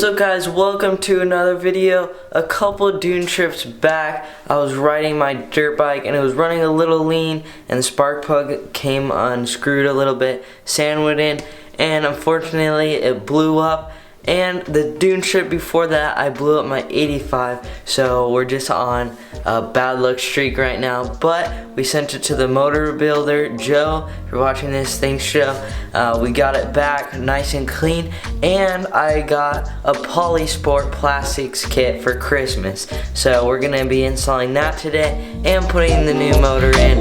What's up guys, welcome to another video. A couple Dune trips back, I was riding my dirt bike and it was running a little lean and the spark plug came unscrewed a little bit, sand went in, and unfortunately it blew up. And the Dune trip before that, I blew up my 85, so we're just on a bad luck streak right now. But we sent it to the motor builder, Joe. If you're watching this, thanks Joe. We got it back nice and clean, and I got a Polysport plastics kit for Christmas. So we're gonna be installing that today and putting the new motor in.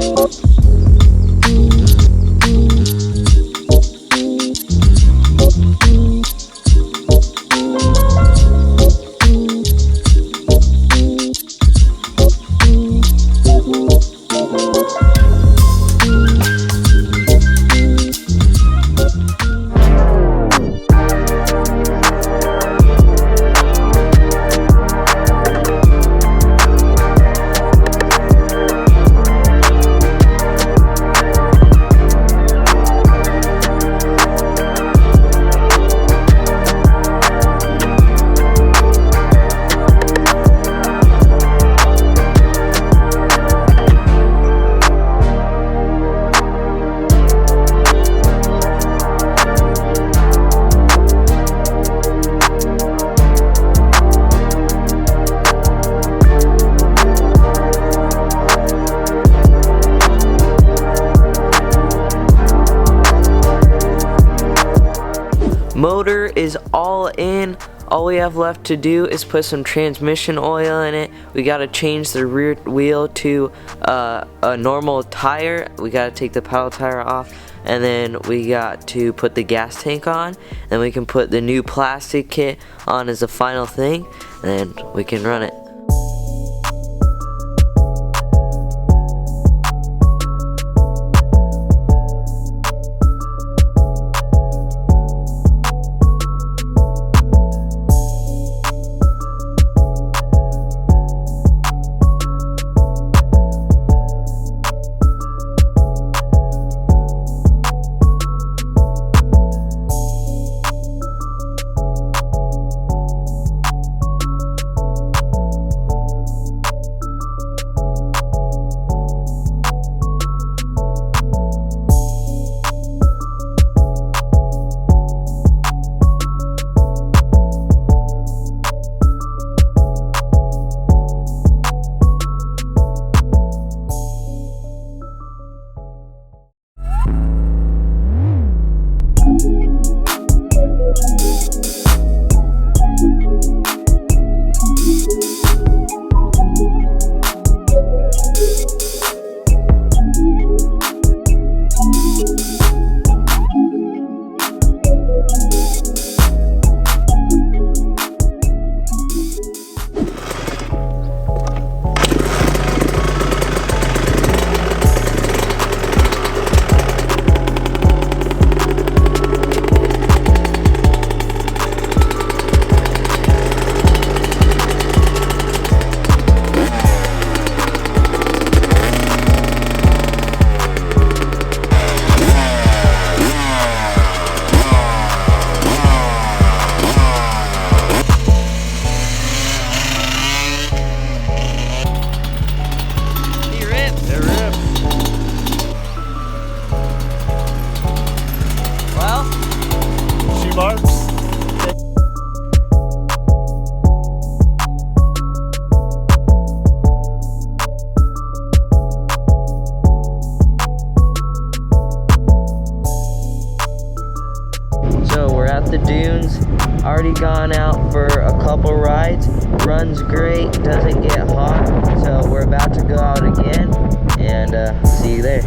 Motor is all in. All we have left to do is put some transmission oil in it. We got to change the rear wheel to a normal tire. We got to take the paddle tire off, and then we got to put the gas tank on. Then we can put the new plastic kit on as the final thing, and then we can run it. So we're at the dunes, already gone out for a couple rides, runs great, doesn't get hot, so we're about to go out again, and see you there.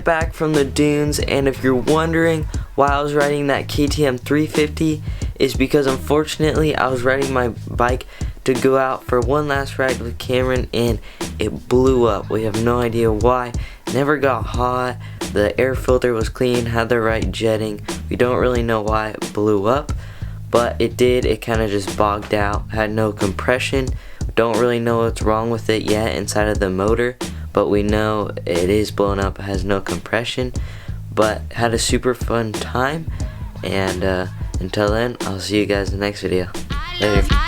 it back from the dunes, and if you're wondering why I was riding that KTM 350, is because unfortunately I was riding my bike to go out for one last ride with Cameron and it blew up. We have no idea why. Never got hot, the air filter was clean, had the right jetting. We don't really know why it blew up, but it did. It kind of just bogged out, had no compression. Don't really know what's wrong with it yet inside of the motor, but we know it is blown up, has no compression, but had a super fun time. And until then, I'll see you guys in the next video. Later.